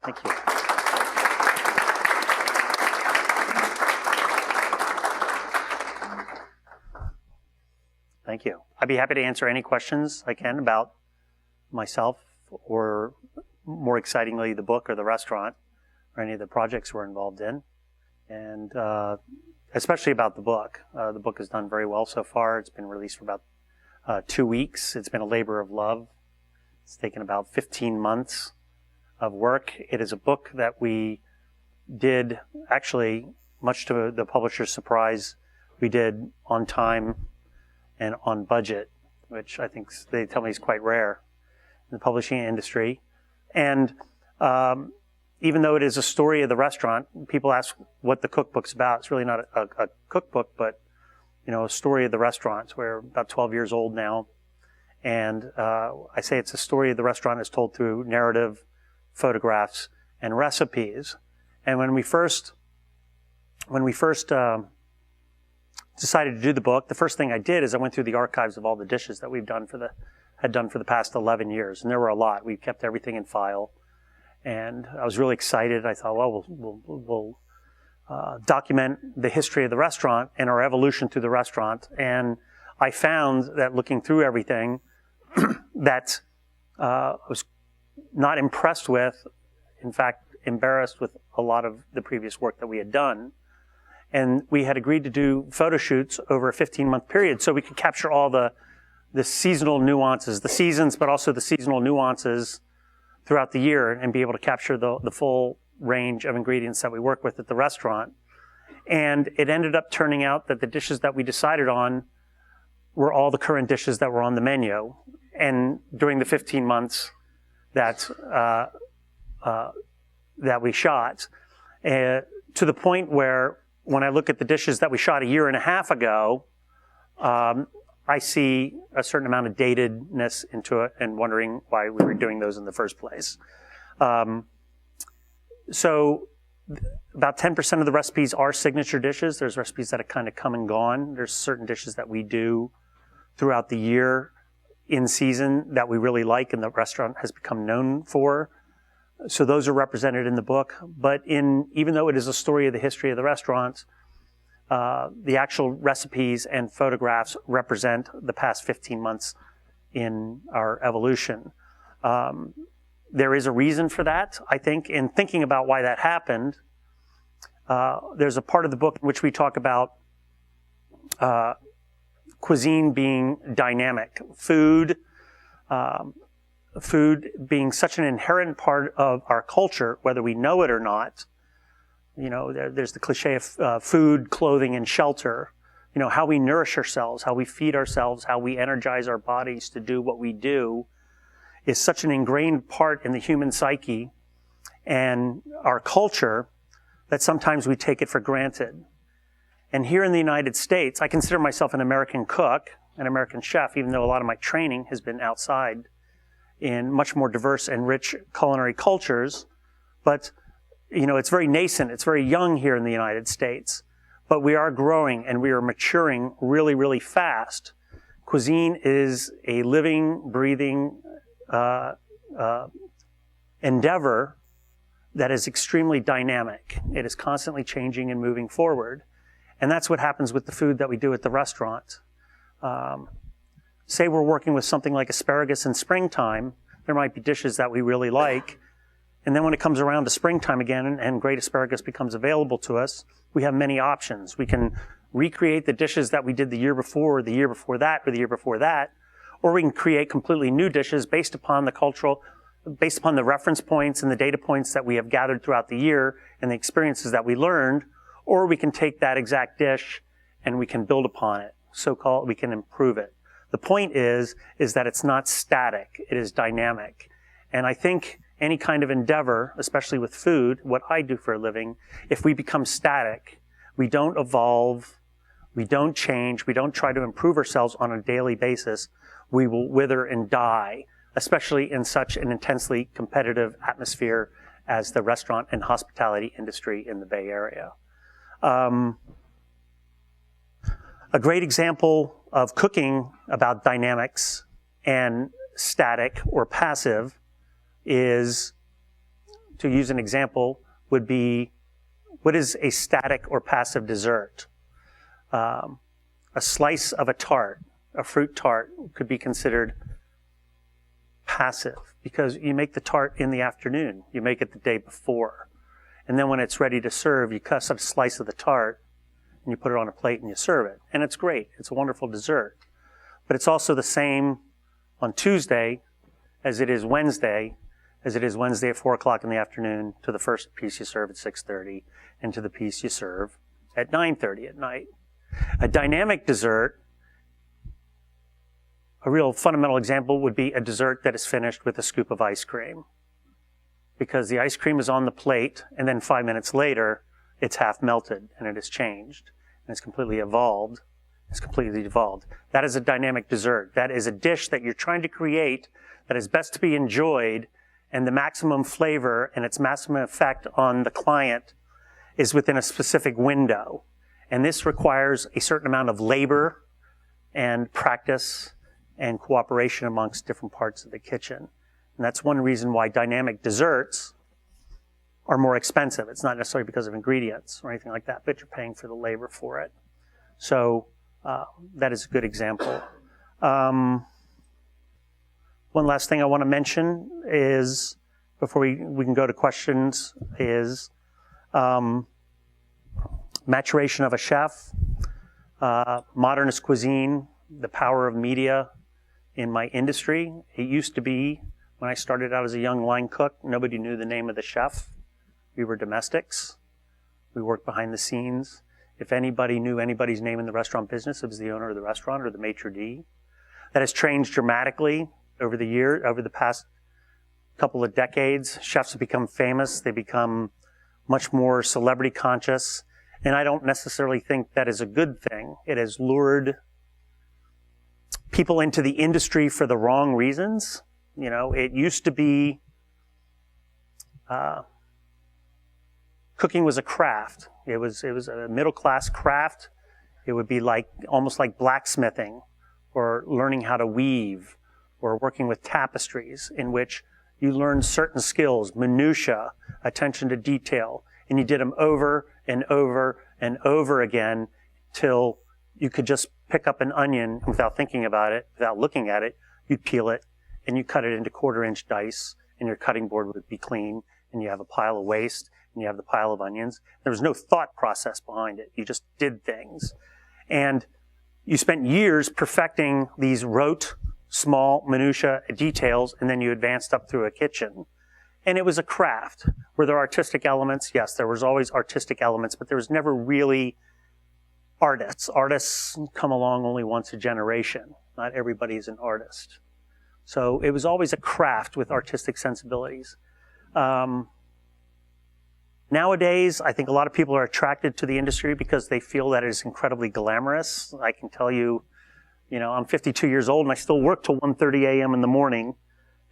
Thank you. Thank you. I'd be happy to answer any questions I can about myself, or more excitingly, the book or the restaurant, or any of the projects we're involved in. And especially about the book. The book has done very well so far. It's been released for about 2 weeks. It's been a labor of love. It's taken about 15 months of work. It is a book that we did, actually, much to the publisher's surprise, we did on time and on budget, which I think they tell me is quite rare in the publishing industry. And even though it is a story of the restaurant, people ask what the cookbook's about. It's really not a cookbook, but a story of the restaurants. We're about 12 years old now, and I say it's a story of the restaurant as told through narrative, photographs, and recipes. And when we first decided to do the book, the first thing I did is I went through the archives of all the dishes that we've had done for the past 11 years, and there were a lot. We kept everything in file, and I was really excited. I thought, well, we'll document the history of the restaurant and our evolution through the restaurant. And I found that looking through everything that I was not impressed with, in fact, embarrassed with a lot of the previous work that we had done. And we had agreed to do photo shoots over a 15-month period so we could capture all the seasonal nuances, the seasons, but also the seasonal nuances throughout the year, and be able to capture the full range of ingredients that we work with at the restaurant. And it ended up turning out that the dishes that we decided on were all the current dishes that were on the menu. And during the 15 months that we shot, to the point where when I look at the dishes that we shot a year and a half ago, I see a certain amount of datedness into it and wondering why we were doing those in the first place. So about 10% of the recipes are signature dishes. There's recipes that have kind of come and gone. There's certain dishes that we do throughout the year in season that we really like and the restaurant has become known for. So those are represented in the book. But even though it is a story of the history of the restaurant, the actual recipes and photographs represent the past 15 months in our evolution. There is a reason for that. I think in thinking about why that happened, there's a part of the book in which we talk about cuisine being dynamic, food being such an inherent part of our culture, whether we know it or not. There's the cliche of food, clothing, and shelter. How we nourish ourselves, how we feed ourselves, how we energize our bodies to do what we do is such an ingrained part in the human psyche and our culture that sometimes we take it for granted. And here in the United States, I consider myself an American cook, an American chef, even though a lot of my training has been outside in much more diverse and rich culinary cultures. But, it's very nascent. It's very young here in the United States. But we are growing and we are maturing really, really fast. Cuisine is a living, breathing endeavor that is extremely dynamic. It is constantly changing and moving forward. And that's what happens with the food that we do at the restaurant. Say we're working with something like asparagus in springtime, there might be dishes that we really like. And then when it comes around to springtime again and great asparagus becomes available to us, we have many options. We can recreate the dishes that we did the year before, or the year before that, or the year before that, or we can create completely new dishes based upon the reference points and the data points that we have gathered throughout the year and the experiences that we learned, or we can take that exact dish and we can build upon it. We can improve it. The point is that it's not static, it is dynamic. And I think any kind of endeavor, especially with food, what I do for a living, if we become static, we don't evolve, we don't change, we don't try to improve ourselves on a daily basis, we will wither and die, especially in such an intensely competitive atmosphere as the restaurant and hospitality industry in the Bay Area. A great example of cooking about dynamics and static or passive is to use an example, would be, what is a static or passive dessert? A slice of a tart, a fruit tart, could be considered passive because you make the tart in the afternoon. You make it the day before. And then when it's ready to serve, you cut a slice of the tart and you put it on a plate and you serve it. And it's great. It's a wonderful dessert. But it's also the same on Tuesday as it is Wednesday at 4 o'clock in the afternoon to the first piece you serve at 6:30 and to the piece you serve at 9:30 at night. A dynamic dessert, a real fundamental example would be a dessert that is finished with a scoop of ice cream. Because the ice cream is on the plate and then 5 minutes later, it's half melted and it has changed and it's completely evolved. It's completely devolved. That is a dynamic dessert. That is a dish that you're trying to create that is best to be enjoyed, and the maximum flavor and its maximum effect on the client is within a specific window. And this requires a certain amount of labor and practice and cooperation amongst different parts of the kitchen. And that's one reason why dynamic desserts are more expensive. It's not necessarily because of ingredients or anything like that, but you're paying for the labor for it. So that is a good example. One last thing I want to mention is, before we can go to questions, is maturation of a chef, modernist cuisine, the power of media in my industry. It used to be, when I started out as a young line cook, nobody knew the name of the chef. We were domestics. We worked behind the scenes. If anybody knew anybody's name in the restaurant business, it was the owner of the restaurant or the maitre d'. That has changed dramatically over the past couple of decades. Chefs have become famous. They become much more celebrity conscious. And I don't necessarily think that is a good thing. It has lured people into the industry for the wrong reasons. You know, it used to be cooking was a craft. It was a middle-class craft. It would be almost like blacksmithing or learning how to weave or working with tapestries, in which you learned certain skills, minutia, attention to detail, and you did them over and over and over again till you could just pick up an onion without thinking about it, without looking at it. You'd peel it and you cut it into 1/4-inch dice, and your cutting board would be clean, and you have a pile of waste and you have the pile of onions. There was no thought process behind it. You just did things. And you spent years perfecting these rote, small minutia details, and then you advanced up through a kitchen. And it was a craft. Were there artistic elements? Yes, there was always artistic elements, but there was never really artists. Artists come along only once a generation. Not everybody's an artist. So it was always a craft with artistic sensibilities. Nowadays, I think a lot of people are attracted to the industry because they feel that it is incredibly glamorous. I can tell you, I'm 52 years old and I still work till 1:30 a.m. in the morning.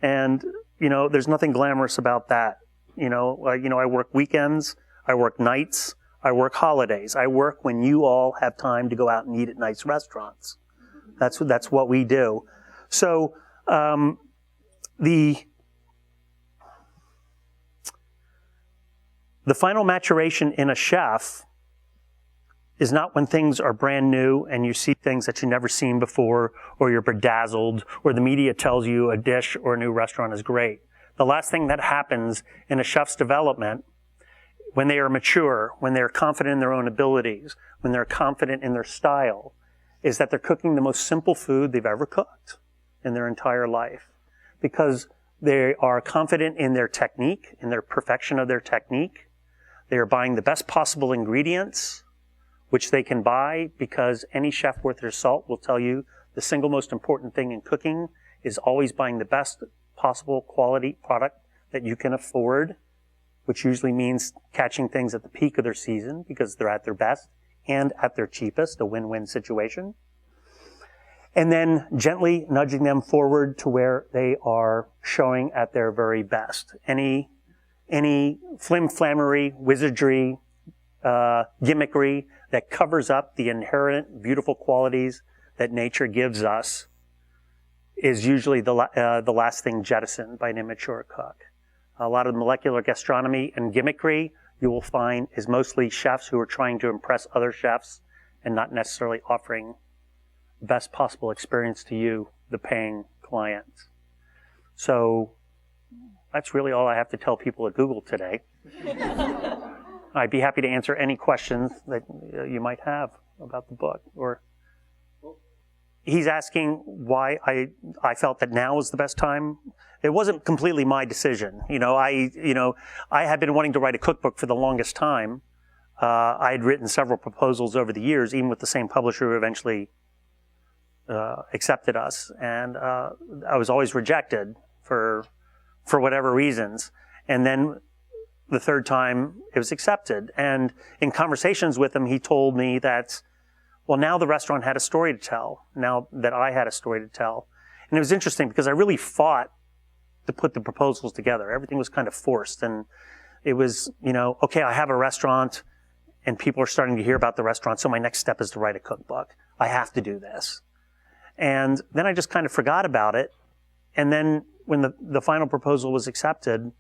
And, there's nothing glamorous about that. I work weekends, I work nights, I work holidays. I work when you all have time to go out and eat at nice restaurants. That's what we do. So, the final maturation in a chef is not when things are brand new and you see things that you've never seen before, or you're bedazzled, or the media tells you a dish or a new restaurant is great. The last thing that happens in a chef's development, when they are mature, when they're confident in their own abilities, when they're confident in their style, is that they're cooking the most simple food they've ever cooked in their entire life. Because they are confident in their technique, in their perfection of their technique. They are buying the best possible ingredients, which they can buy, because any chef worth their salt will tell you the single most important thing in cooking is always buying the best possible quality product that you can afford, which usually means catching things at the peak of their season because they're at their best and at their cheapest, a win-win situation. And then gently nudging them forward to where they are showing at their very best. Any flim-flammery, wizardry, gimmickry that covers up the inherent beautiful qualities that nature gives us is usually the last thing jettisoned by an immature cook. A lot of the molecular gastronomy and gimmickry you will find is mostly chefs who are trying to impress other chefs and not necessarily offering the best possible experience to you, the paying client. So that's really all I have to tell people at Google today. I'd be happy to answer any questions that you might have about the book. Or he's asking why I felt that now was the best time. It wasn't completely my decision. I had been wanting to write a cookbook for the longest time. I had written several proposals over the years, even with the same publisher who eventually accepted us, and I was always rejected for whatever reasons. And then the third time it was accepted. And in conversations with him, he told me that, well, now the restaurant had a story to tell, now that I had a story to tell. And it was interesting because I really fought to put the proposals together. Everything was kind of forced. And it was, okay, I have a restaurant and people are starting to hear about the restaurant. So my next step is to write a cookbook. I have to do this. And then I just kind of forgot about it. And then when the final proposal was accepted,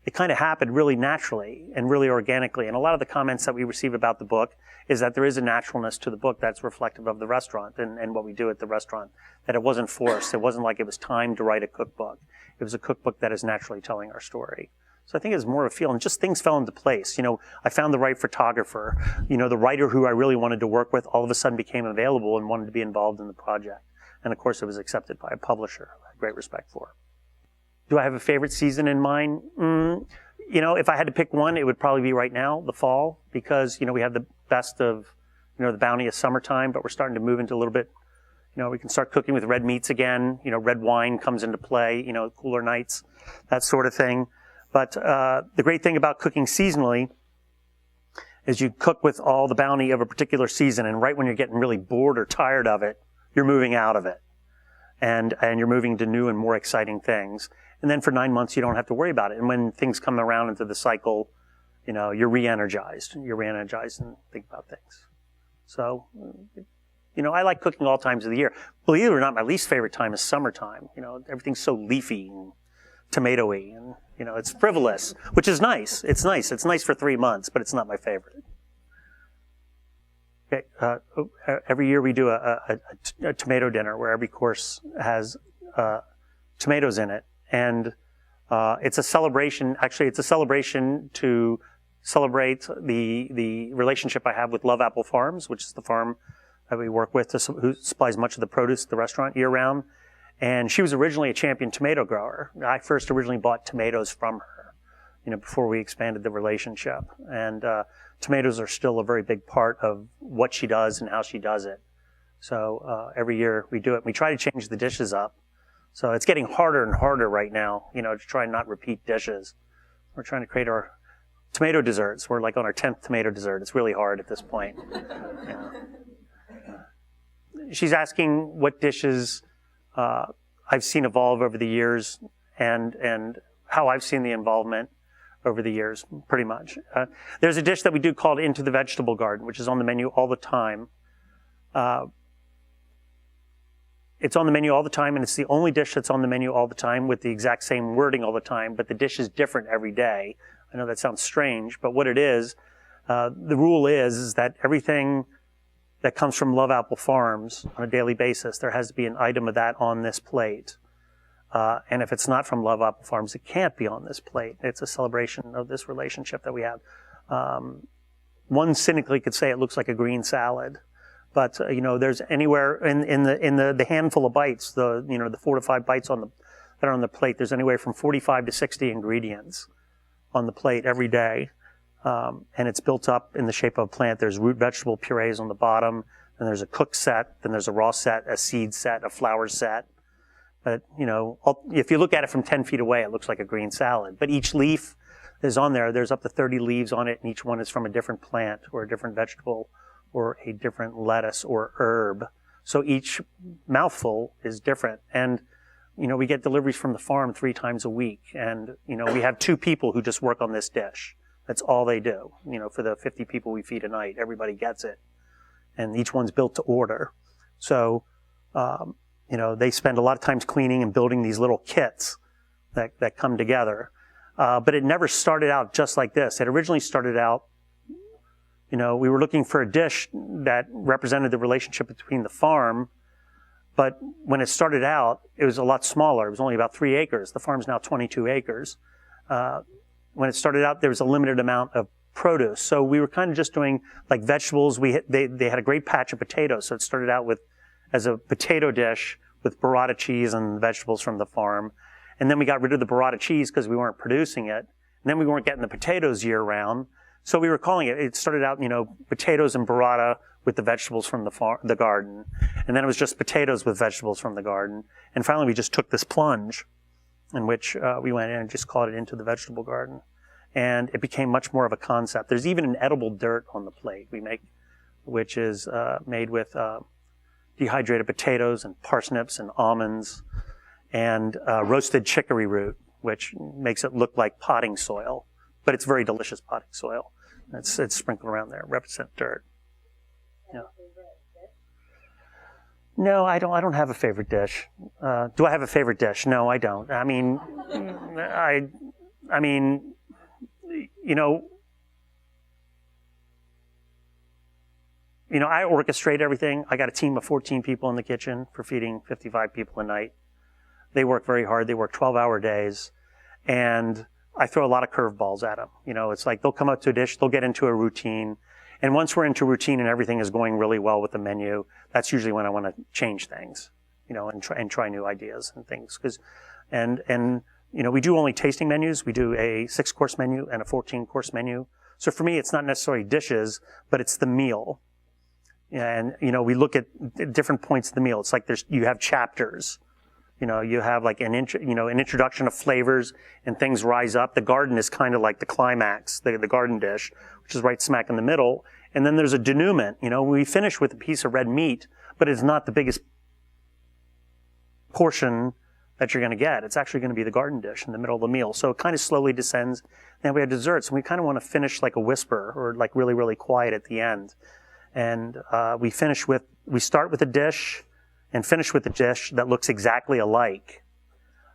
it kind of happened really naturally and really organically. And a lot of the comments that we receive about the book is that there is a naturalness to the book that's reflective of the restaurant and what we do at the restaurant, that it wasn't forced. It wasn't like it was time to write a cookbook. It was a cookbook that is naturally telling our story. So I think it's more of a feel, and just things fell into place. I found the right photographer. The writer who I really wanted to work with all of a sudden became available and wanted to be involved in the project. And of course, it was accepted by a publisher I had great respect for. Do I have a favorite season in mind? If I had to pick one, it would probably be right now, the fall, because, we have the best of, the bounty of summertime, but we're starting to move into a little bit, we can start cooking with red meats again. Red wine comes into play, cooler nights, that sort of thing. But the great thing about cooking seasonally is you cook with all the bounty of a particular season, and right when you're getting really bored or tired of it, you're moving out of it. And you're moving to new and more exciting things. And then for 9 months, you don't have to worry about it. And when things come around into the cycle, you're re-energized. You're re-energized and think about things. So, I like cooking all times of the year. Believe it or not, my least favorite time is summertime. Everything's so leafy and tomatoey and, it's frivolous, which is nice. It's nice. It's nice for 3 months, but it's not my favorite. Okay. Every year we do a tomato dinner where every course has tomatoes in it. And it's a celebration. Actually, it's a celebration to celebrate the relationship I have with Love Apple Farms, which is the farm that we work with, who supplies much of the produce to the restaurant year-round. And she was originally a champion tomato grower. I first originally bought tomatoes from her, before we expanded the relationship. And tomatoes are still a very big part of what she does and how she does it. So every year we do it. We try to change the dishes up. So it's getting harder and harder right now, to try and not repeat dishes. We're trying to create our tomato desserts. We're like on our 10th tomato dessert. It's really hard at this point. She's asking what dishes I've seen evolve over the years and how I've seen the involvement over the years, pretty much. There's a dish that we do called Into the Vegetable Garden, which is on the menu all the time. It's on the menu all the time, and it's the only dish that's on the menu all the time with the exact same wording all the time, but the dish is different every day. I know that sounds strange, but what it is, the rule is that everything that comes from Love Apple Farms on a daily basis, there has to be an item of that on this plate. And if it's not from Love Apple Farms, it can't be on this plate. It's a celebration of this relationship that we have. One cynically could say it looks like a green salad. But, there's anywhere in the handful of bites, the 4 to 5 bites that are on the plate, there's anywhere from 45 to 60 ingredients on the plate every day. And it's built up in the shape of a plant. There's root vegetable purees on the bottom, then there's a cooked set, then there's a raw set, a seed set, a flour set. But, if you look at it from 10 feet away, it looks like a green salad. But each leaf is on there. There's up to 30 leaves on it, and each one is from a different plant or a different vegetable or a different lettuce or herb. So each mouthful is different. And, we get deliveries from the farm 3 times a week. And, we have 2 people who just work on this dish. That's all they do. For the 50 people we feed a night, everybody gets it. And each one's built to order. So, they spend a lot of times cleaning and building these little kits that come together. But it never started out just like this. It originally started out, we were looking for a dish that represented the relationship between the farm. But when it started out, it was a lot smaller. It was only about 3 acres. The farm's now 22 acres. When it started out, there was a limited amount of produce. So we were kind of just doing like vegetables. They had a great patch of potatoes. So it started out as a potato dish with burrata cheese and vegetables from the farm. And then we got rid of the burrata cheese because we weren't producing it. And then we weren't getting the potatoes year round. So we were calling it started out, potatoes and burrata with the vegetables from the garden. And then it was just potatoes with vegetables from the garden. And finally we just took this plunge in which we went in and just called it Into the Vegetable Garden. And it became much more of a concept. There's even an edible dirt on the plate we make, which is made with dehydrated potatoes and parsnips and almonds and roasted chicory root, which makes it look like potting soil. But it's very delicious potting soil. It's sprinkled around there, represent dirt. Yeah. No, I don't have a favorite dish. Do I have a favorite dish? No, I don't. I mean, I orchestrate everything. I got a team of 14 people in the kitchen for feeding 55 people a night. They work very hard. They work 12-hour days. And I throw a lot of curveballs at them. It's like they'll come up to a dish, they'll get into a routine. And once we're into routine and everything is going really well with the menu, that's usually when I want to change things, and try new ideas and things. We do only tasting menus. We do a 6-course menu and a 14-course menu. So for me, it's not necessarily dishes, but it's the meal. And, we look at different points of the meal. It's like you have chapters. You have like an introduction of flavors and things rise up. The garden is kind of like the climax, the garden dish, which is right smack in the middle. And then there's a denouement. We finish with a piece of red meat, but it's not the biggest portion that you're going to get. It's actually going to be the garden dish in the middle of the meal. So it kind of slowly descends. Then we have desserts, and we kind of want to finish like a whisper or like really, really quiet at the end. And we start with a dish and finish with a dish that looks exactly alike.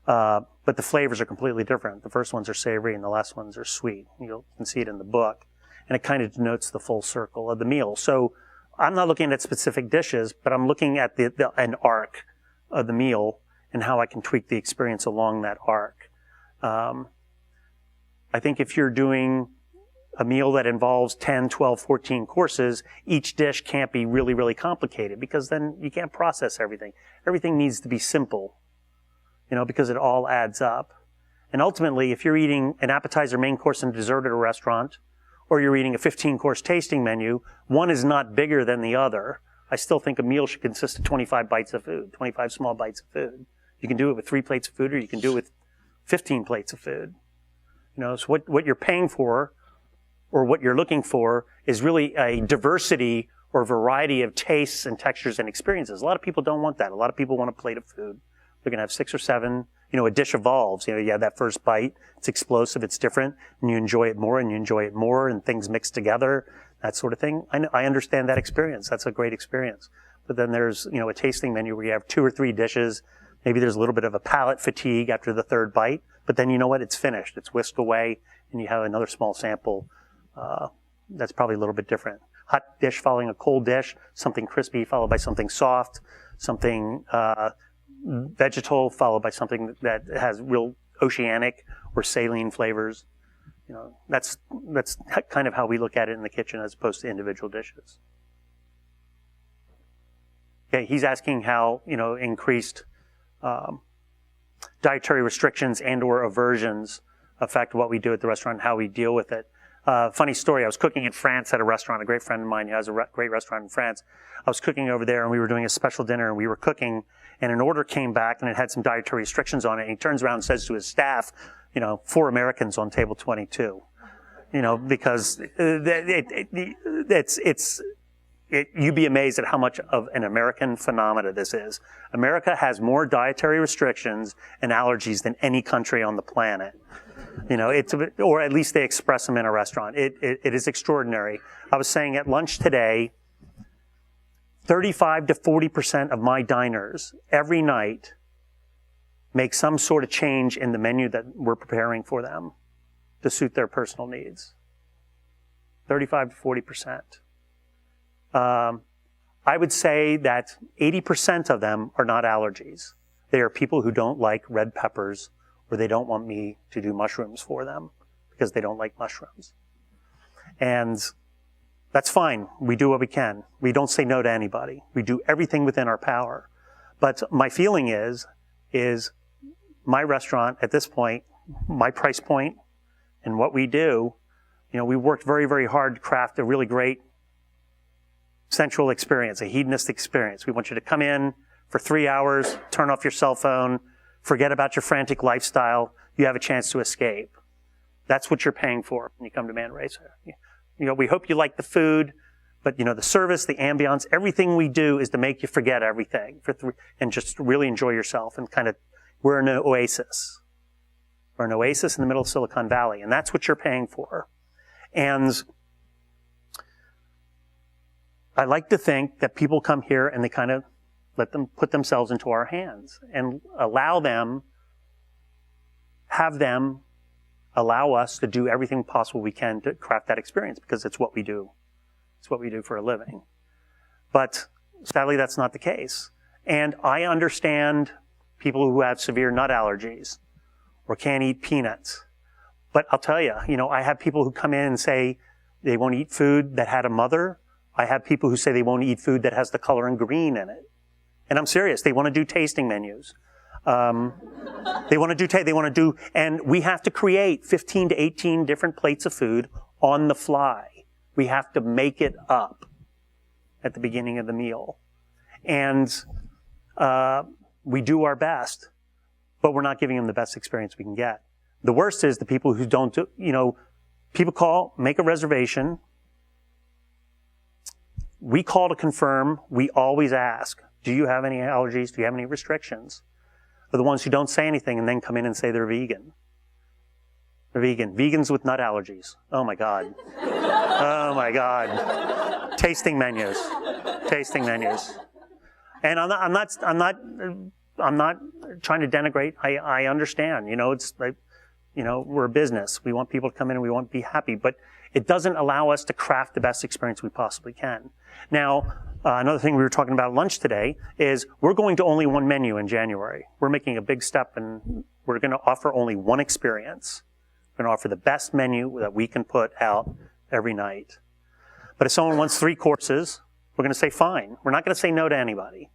But the flavors are completely different. The first ones are savory and the last ones are sweet. You can see it in the book. And it kind of denotes the full circle of the meal. So I'm not looking at specific dishes, but I'm looking at an arc of the meal and how I can tweak the experience along that arc. I think if you're doing a meal that involves 10, 12, 14 courses, each dish can't be really, really complicated because then you can't process everything. Everything needs to be simple, because it all adds up. And ultimately, if you're eating an appetizer, main course, and dessert at a restaurant, or you're eating a 15-course tasting menu, one is not bigger than the other. I still think a meal should consist of 25 bites of food, 25 small bites of food. You can do it with 3 plates of food, or you can do it with 15 plates of food. So what you're paying for, or what you're looking for, is really a diversity or variety of tastes and textures and experiences. A lot of people don't want that. A lot of people want a plate of food. They're going to have 6 or 7. A dish evolves. You have that first bite. It's explosive. It's different. And you enjoy it more and you enjoy it more, and things mix together, that sort of thing. I understand that experience. That's a great experience. But then there's, a tasting menu where you have 2 or 3 dishes. Maybe there's a little bit of a palate fatigue after the 3rd bite. But then you know what? It's finished. It's whisked away, and you have another small sample. That's probably a little bit different. Hot dish following a cold dish, something crispy followed by something soft, something vegetal followed by something that has real oceanic or saline flavors. That's kind of how we look at it in the kitchen as opposed to individual dishes. Okay, he's asking how increased dietary restrictions and or aversions affect what we do at the restaurant and how we deal with it. Funny story, I was cooking in France at a restaurant, a great friend of mine who has a great restaurant in France. I was cooking over there and we were doing a special dinner and we were cooking and an order came back and it had some dietary restrictions on it. And he turns around and says to his staff, 4 Americans on table 22. Because you'd be amazed at how much of an American phenomena this is. America has more dietary restrictions and allergies than any country on the planet. Or at least they express them in a restaurant. It is extraordinary. I was saying at lunch today, 35 to 40% of my diners every night make some sort of change in the menu that we're preparing for them. to suit their personal needs. 35 to 40%. I would say that 80% of them are not allergies. They are people who don't like red peppers, or they don't want me to do mushrooms for them because they don't like mushrooms. And that's fine. We do what we can. We don't say no to anybody. We do everything within our power. But my feeling is my restaurant at this point, my price point, and what we do, we worked very, very hard to craft a really great sensual experience, a hedonistic experience. We want you to come in for 3 hours, turn off your cell phone, forget about your frantic lifestyle. You have a chance to escape. That's what you're paying for when you come to Manresa. We hope you like the food, but the service, the ambiance, everything we do is to make you forget everything and just really enjoy yourself and we're an oasis. We're an oasis in the middle of Silicon Valley, and that's what you're paying for. And I like to think that people come here and they let them put themselves into our hands and allow us to do everything possible we can to craft that experience, because it's what we do. It's what we do for a living. But sadly, that's not the case. And I understand people who have severe nut allergies or can't eat peanuts. But I'll tell you, I have people who come in and say they won't eat food that had a mother. I have people who say they won't eat food that has the color in green in it. And I'm serious. They want to do tasting menus. And we have to create 15 to 18 different plates of food on the fly. We have to make it up at the beginning of the meal. And we do our best, but we're not giving them the best experience we can get. The worst is the people who don't do, people call, make a reservation. We call to confirm. We always ask, do you have any allergies? Do you have any restrictions? They're the ones who don't say anything and then come in and say they're vegan. They're vegan. Vegans with nut allergies. Oh my God. Oh my God. Tasting menus. Tasting menus. And I'm not trying to denigrate. I understand. It's like, we're a business. We want people to come in and we want to be happy, but it doesn't allow us to craft the best experience we possibly can. Now, another thing we were talking about at lunch today is we're going to only one menu in January. We're making a big step, and we're going to offer only one experience. We're going to offer the best menu that we can put out every night. But if someone wants 3 courses, we're going to say fine. We're not going to say no to anybody.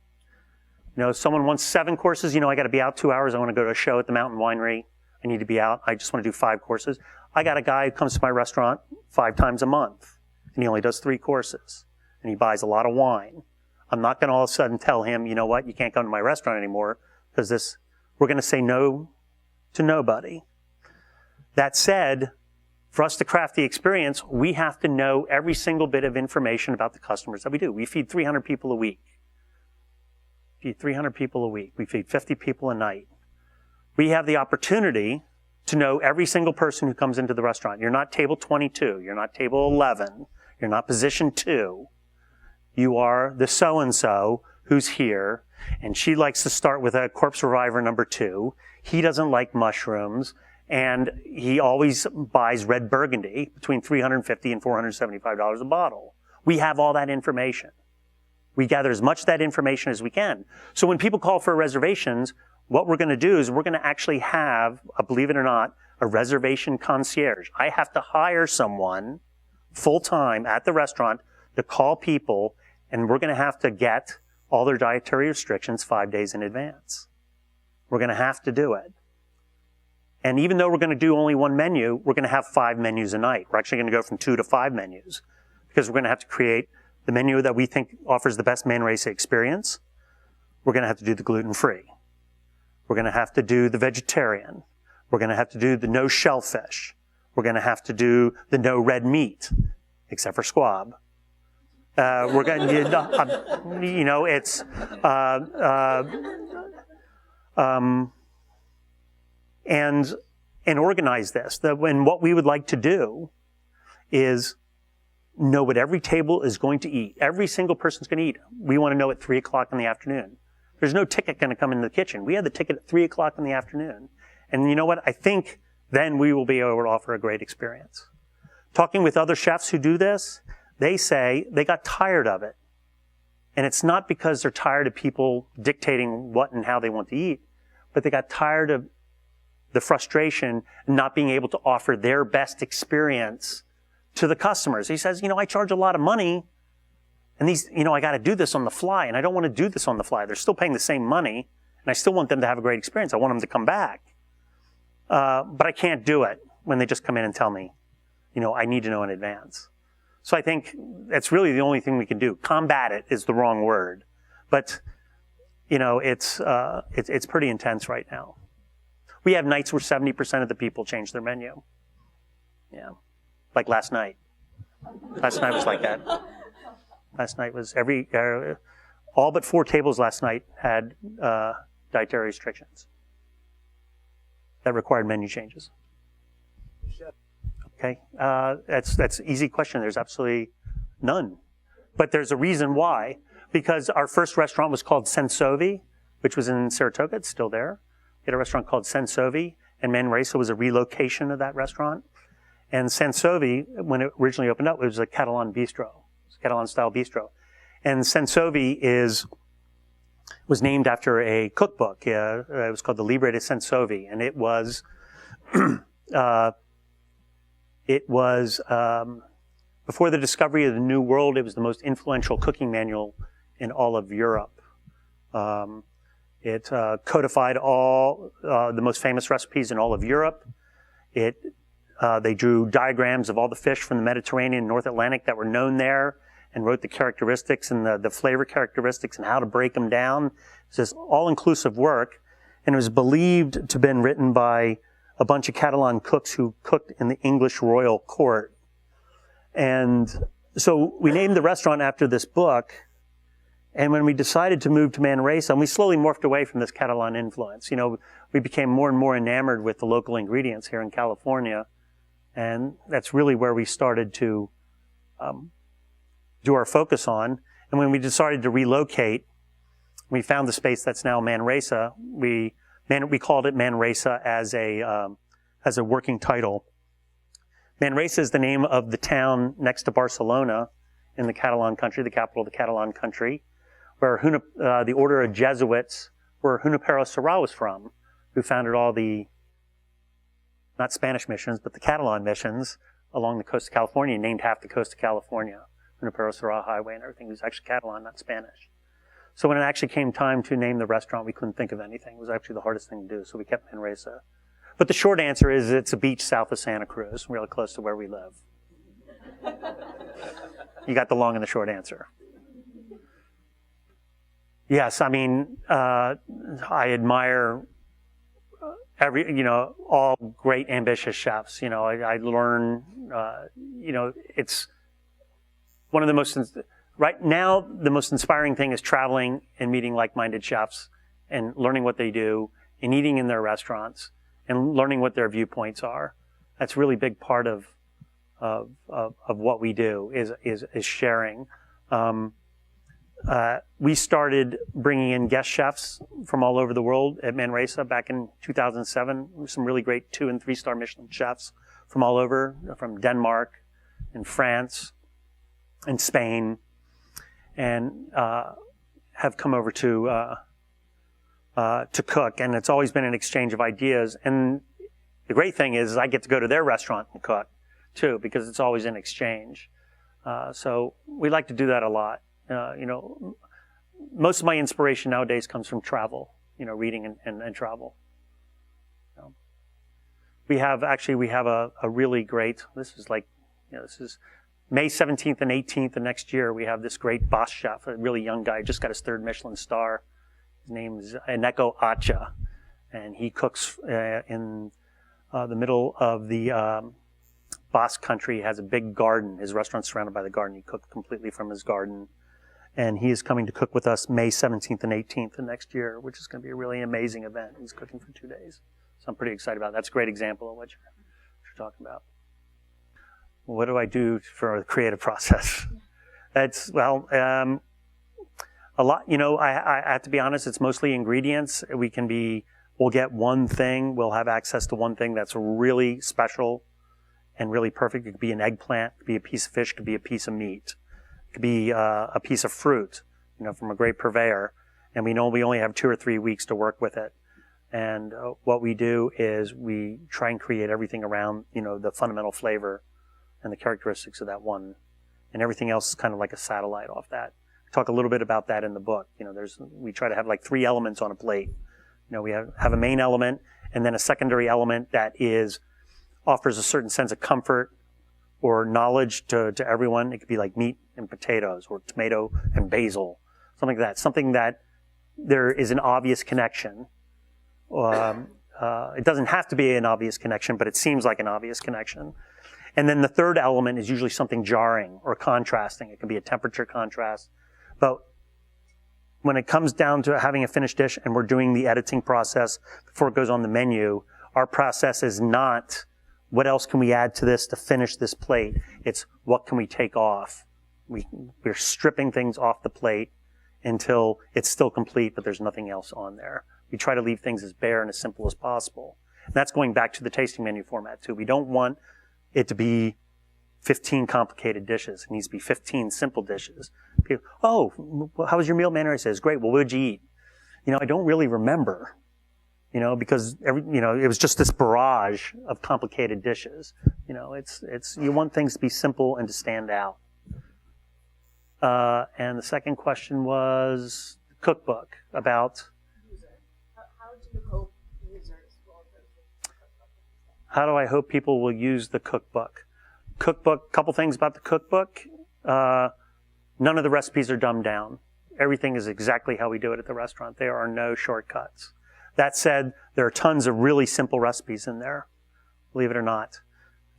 If someone wants 7 courses, I got to be out 2 hours. I want to go to a show at the Mountain Winery. I need to be out. I just want to do 5 courses. I got a guy who comes to my restaurant 5 times a month, and he only does 3 courses, and he buys a lot of wine. I'm not going to all of a sudden tell him, you know what, you can't come to my restaurant anymore, because we're going to say no to nobody. That said, for us to craft the experience, we have to know every single bit of information about the customers that we do. We feed 300 people a week. We feed 300 people a week. We feed 50 people a night. We have the opportunity to know every single person who comes into the restaurant. You're not table 22. You're not table 11. You're not position 2. You are the so-and-so who's here, and she likes to start with a corpse reviver number 2. He doesn't like mushrooms, and he always buys red burgundy between $350 and $475 a bottle. We have all that information. We gather as much of that information as we can. So when people call for reservations, what we're going to do is we're going to actually have, believe it or not, a reservation concierge. I have to hire someone full-time at the restaurant to call people, and we're going to have to get all their dietary restrictions 5 days in advance. We're going to have to do it. And even though we're going to do only one menu, we're going to have 5 menus a night. We're actually going to go from 2 to 5 menus, because we're going to have to create the menu that we think offers the best Manresa experience. We're going to have to do the gluten-free. We're going to have to do the vegetarian. We're going to have to do the no shellfish. We're going to have to do the no red meat, except for squab. We're going to, it's, and organize this. And what we would like to do is know what every table is going to eat. Every single person's going to eat. We want to know at 3 o'clock in the afternoon. There's no ticket going to come into the kitchen. We have the ticket at 3 o'clock in the afternoon. And you know what? I think then we will be able to offer a great experience. Talking with other chefs who do this, they say they got tired of it. And it's not because they're tired of people dictating what and how they want to eat, but they got tired of the frustration and not being able to offer their best experience to the customers. He says, I charge a lot of money, and I got to do this on the fly, and I don't want to do this on the fly. They're still paying the same money, and I still want them to have a great experience. I want them to come back. But I can't do it when they just come in and tell me, I need to know in advance. So I think that's really the only thing we can do. Combat it is the wrong word, but it's pretty intense right now. We have nights where 70% of the people change their menu. Yeah, like last night. Last night was like that. Last night was all but 4 tables last night had dietary restrictions that required menu changes. Okay, that's an easy question. There's absolutely none. But there's a reason why. Because our first restaurant was called Sensovi, which was in Saratoga. It's still there. We had a restaurant called Sensovi, and Manresa was a relocation of that restaurant. And Sensovi, when it originally opened up, it was a Catalan bistro. It was a Catalan-style bistro. And Sensovi was named after a cookbook. It was called the Libre de Sensovi, and it was before the discovery of the New World, it was the most influential cooking manual in all of Europe. It codified all the most famous recipes in all of Europe. They drew diagrams of all the fish from the Mediterranean and North Atlantic that were known there, and wrote the characteristics and the flavor characteristics and how to break them down. It's this all-inclusive work, and it was believed to have been written by a bunch of Catalan cooks who cooked in the English royal court. And so we named the restaurant after this book. And when we decided to move to Manresa, and we slowly morphed away from this Catalan influence, we became more and more enamored with the local ingredients here in California. And that's really where we started to do our focus on. And when we decided to relocate, we found the space that's now Manresa. We called it Manresa as a working title. Manresa is the name of the town next to Barcelona in the Catalan country, the capital of the Catalan country, where the order of Jesuits, where Junipero Serra was from, who founded all the, not Spanish missions, but the Catalan missions along the coast of California, named half the coast of California, Junipero Serra Highway and everything. It was actually Catalan, not Spanish. So when it actually came time to name the restaurant, we couldn't think of anything. It was actually the hardest thing to do, so we kept Manresa. But the short answer is it's a beach south of Santa Cruz, really close to where we live. You got the long and the short answer. Yes, I mean, I admire all great, ambitious chefs. I learn, it's one of the most, right now, the most inspiring thing is traveling and meeting like-minded chefs and learning what they do and eating in their restaurants and learning what their viewpoints are. That's a really big part of what we do is sharing. We started bringing in guest chefs from all over the world at Manresa back in 2007. Some really great 2- and 3-star Michelin chefs from all over, from Denmark and France and Spain, and have come over to cook. And it's always been an exchange of ideas. And the great thing is I get to go to their restaurant and cook too, because it's always an exchange. So we like to do that a lot. Most of my inspiration nowadays comes from travel, reading and travel. We have a really great, this is May 17th and 18th of next year. We have this great boss chef, a really young guy, just got his 3rd Michelin star. His name is Eneko Acha, and he cooks in the middle of the Basque country. He has a big garden. His restaurant's surrounded by the garden. He cooks completely from his garden. And he is coming to cook with us May 17th and 18th of next year, which is going to be a really amazing event. He's cooking for 2 days. So I'm pretty excited about it. That's a great example of what you're talking about. What do I do for the creative process? That's, a lot, I have to be honest, it's mostly ingredients. We can be we'll get one thing, we'll have access to one thing that's really special and really perfect. It could be an eggplant, it could be a piece of fish, it could be a piece of meat, it could be a piece of fruit, from a great purveyor. And we know we only have 2 or 3 weeks to work with it. And what we do is we try and create everything around, the fundamental flavor and the characteristics of that one. And everything else is kind of like a satellite off that. Talk a little bit about that in the book. We try to have like 3 elements on a plate. We have a main element and then a secondary element that offers a certain sense of comfort or knowledge to everyone. It could be like meat and potatoes or tomato and basil, something like that. Something that there is an obvious connection. It doesn't have to be an obvious connection, but it seems like an obvious connection. And then the third element is usually something jarring or contrasting. It can be a temperature contrast. But when it comes down to having a finished dish and we're doing the editing process before it goes on the menu, our process is not what else can we add to this to finish this plate. It's what can we take off. We're stripping things off the plate until it's still complete, but there's nothing else on there. We try to leave things as bare and as simple as possible. And that's going back to the tasting menu format too. We don't want it to be 15 complicated dishes. It needs to be 15 simple dishes. People, how was your meal, Manresa? It's great. Well, what did you eat? I don't really remember, because it was just this barrage of complicated dishes. You want things to be simple and to stand out. And the second question was the cookbook about. How do you hope users will approach the cookbook? How do I hope people will use the cookbook? Couple things about the cookbook. None of the recipes are dumbed down. Everything is exactly how we do it at the restaurant. There are no shortcuts. That said, there are tons of really simple recipes in there, believe it or not.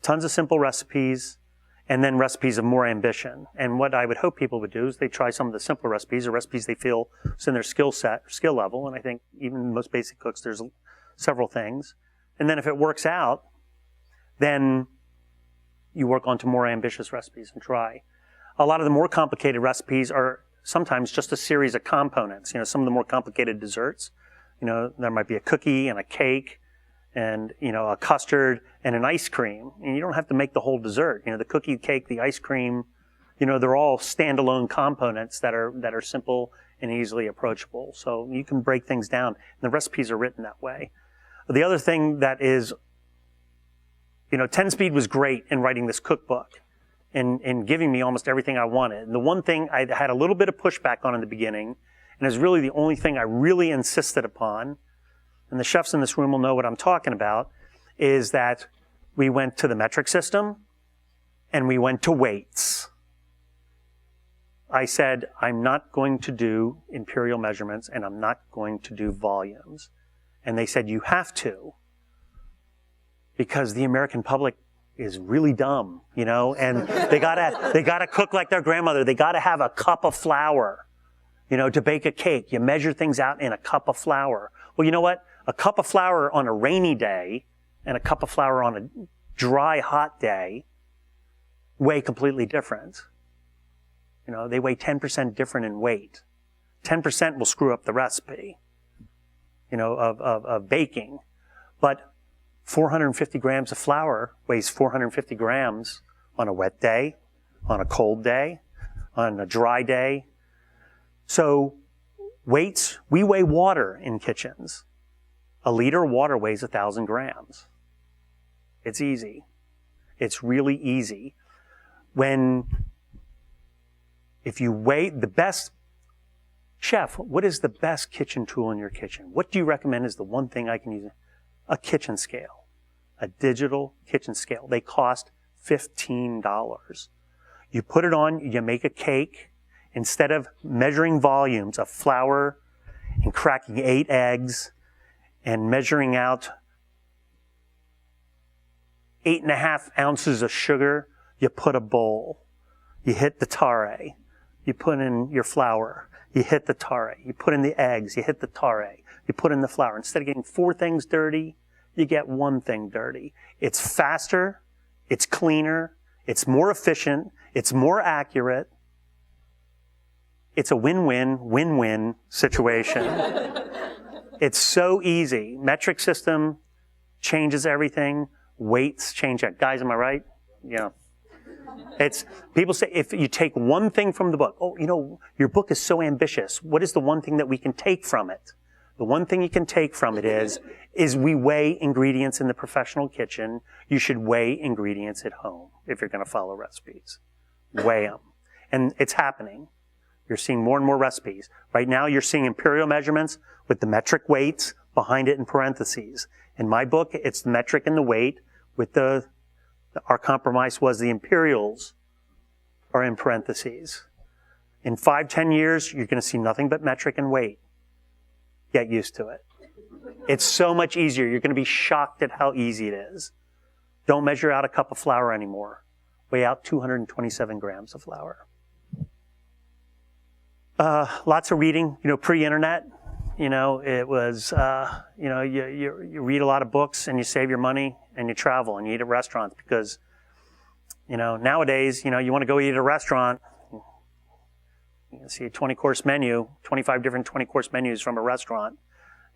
Tons of simple recipes, and then recipes of more ambition. And what I would hope people would do is they try some of the simpler recipes or recipes they feel is in their skill level. And I think even most basic cooks, there's several things. And then if it works out, then you work on to more ambitious recipes and try. A lot of the more complicated recipes are sometimes just a series of components. Some of the more complicated desserts, there might be a cookie and a cake and, a custard and an ice cream. And you don't have to make the whole dessert. The cookie, cake, the ice cream, they're all standalone components that are simple and easily approachable. So you can break things down. And the recipes are written that way. The other thing that is, 10-speed was great in writing this cookbook and giving me almost everything I wanted. And the one thing I had a little bit of pushback on in the beginning, and is really the only thing I really insisted upon, and the chefs in this room will know what I'm talking about, is that we went to the metric system and we went to weights. I said, I'm not going to do imperial measurements and I'm not going to do volumes. And they said, you have to, because the American public is really dumb, and they gotta cook like their grandmother. They gotta have a cup of flour, to bake a cake. You measure things out in a cup of flour. Well, you know what? A cup of flour on a rainy day and a cup of flour on a dry, hot day weigh completely different. They weigh 10% different in weight. 10% will screw up the recipe, of baking. But 450 grams of flour weighs 450 grams on a wet day, on a cold day, on a dry day. So weights, we weigh water in kitchens. A liter of water weighs 1,000 grams. It's easy. It's really easy. If you weigh the best, chef, what is the best kitchen tool in your kitchen? What do you recommend is the one thing I can use? A kitchen scale, a digital kitchen scale. They cost $15. You put it on, you make a cake. Instead of measuring volumes of flour and cracking 8 eggs and measuring out 8.5 ounces of sugar, you put a bowl. You hit the tare. You put in your flour. You hit the tare. You put in the eggs. You hit the tare. You put in the flour. Instead of getting 4 things dirty, you get 1 thing dirty. It's faster. It's cleaner. It's more efficient. It's more accurate. It's a win-win, win-win situation. It's so easy. Metric system changes everything. Weights change it. Guys, am I right? Yeah. It's, people say if you take one thing from the book, oh, your book is so ambitious. What is the one thing that we can take from it? The one thing you can take from it is we weigh ingredients in the professional kitchen. You should weigh ingredients at home if you're going to follow recipes. Weigh them. And it's happening. You're seeing more and more recipes. Right now, you're seeing imperial measurements with the metric weights behind it in parentheses. In my book, it's the metric and the weight with our compromise was the imperials are in parentheses. In 5-10 years, you're going to see nothing but metric and weight. Get used to it. It's so much easier. You're going to be shocked at how easy it is. Don't measure out a cup of flour anymore. Weigh out 227 grams of flour. Lots of reading, pre-internet. It was, you read a lot of books and you save your money and you travel and you eat at restaurants because, nowadays, you want to go eat at a restaurant. You see a 20-course menu, 25 different 20-course menus from a restaurant.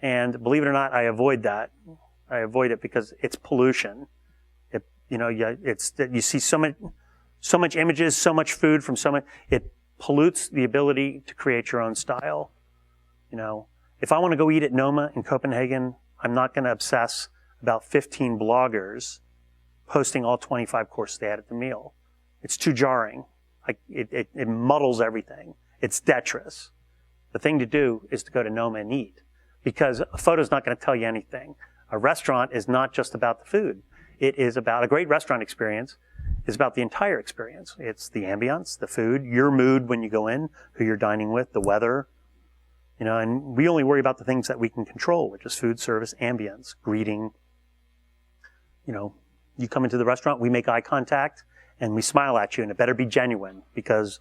And believe it or not, I avoid that. I avoid it because it's pollution. You see so much images, so much food from it pollutes the ability to create your own style. If I want to go eat at Noma in Copenhagen, I'm not going to obsess about 15 bloggers posting all 25 courses they had at the meal. It's too jarring. It muddles everything. It's detritus. The thing to do is to go to Noma and eat because a photo's not going to tell you anything. A restaurant is not just about the food. It is about a great restaurant experience is about the entire experience. It's the ambience, the food, your mood when you go in, who you're dining with, the weather, and we only worry about the things that we can control, which is food, service, ambience, greeting. You come into the restaurant, we make eye contact, and we smile at you, and it better be genuine because,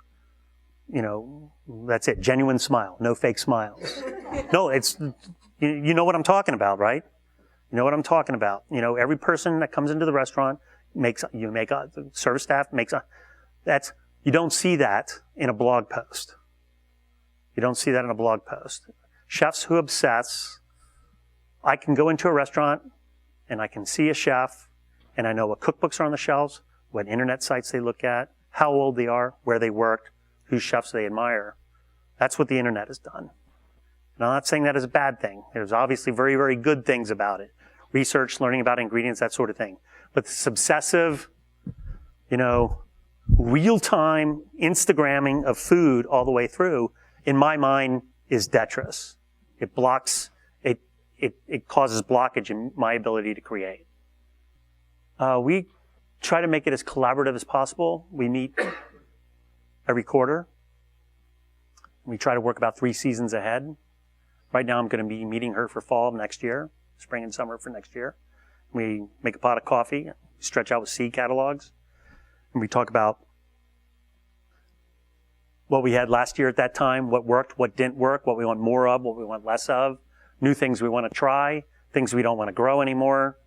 that's it, genuine smile, no fake smiles. No, it's, you know what I'm talking about, right? You know what I'm talking about. Every person that comes into the restaurant the service staff you don't see that in a blog post. You don't see that in a blog post. Chefs who obsess, I can go into a restaurant and I can see a chef and I know what cookbooks are on the shelves, what internet sites they look at, how old they are, where they worked, whose chefs they admire. That's what the internet has done. And I'm not saying that is a bad thing. There's obviously very, very good things about it. Research, learning about ingredients, that sort of thing. But this obsessive, real-time Instagramming of food all the way through, in my mind, is detritus. It blocks, it causes blockage in my ability to create. We try to make it as collaborative as possible. We meet every quarter. We try to work about 3 seasons ahead. Right now I'm going to be meeting her for fall of next year, spring and summer for next year. We make a pot of coffee, stretch out with seed catalogs, and we talk about what we had last year at that time, what worked, what didn't work, what we want more of, what we want less of, new things we want to try, things we don't want to grow anymore,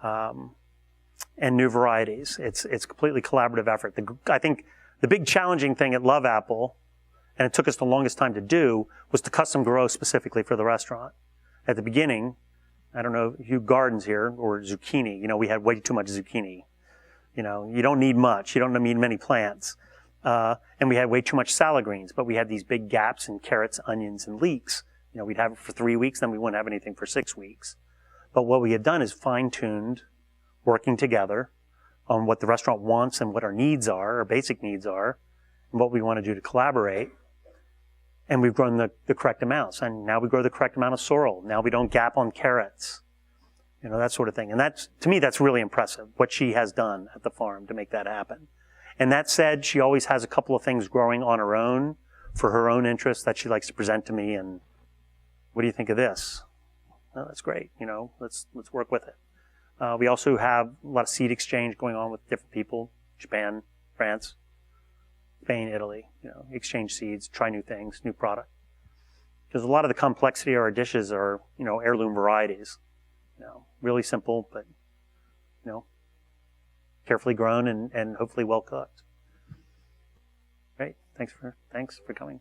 and new varieties. It's a completely collaborative effort. I think the big challenging thing at Love Apple, and it took us the longest time to do, was to custom grow specifically for the restaurant. At the beginning, I don't know if you gardens here or zucchini, we had way too much zucchini. You don't need much. You don't need many plants. And we had way too much salad greens, but we had these big gaps in carrots, onions, and leeks. We'd have it for 3 weeks, then we wouldn't have anything for 6 weeks. But what we had done is fine-tuned, working together on what the restaurant wants and what our needs are, our basic needs are, and what we want to do to collaborate. And we've grown the correct amounts. And now we grow the correct amount of sorrel. Now we don't gap on carrots. That sort of thing. And to me, that's really impressive, what she has done at the farm to make that happen. And that said, she always has a couple of things growing on her own for her own interests that she likes to present to me. And what do you think of this? Oh, that's great. Let's work with it. We also have a lot of seed exchange going on with different people, Japan, France, Spain, Italy, exchange seeds, try new things, new product. Because a lot of the complexity of our dishes are, heirloom varieties. Really simple, but, carefully grown and hopefully well cooked. Great. Thanks for coming.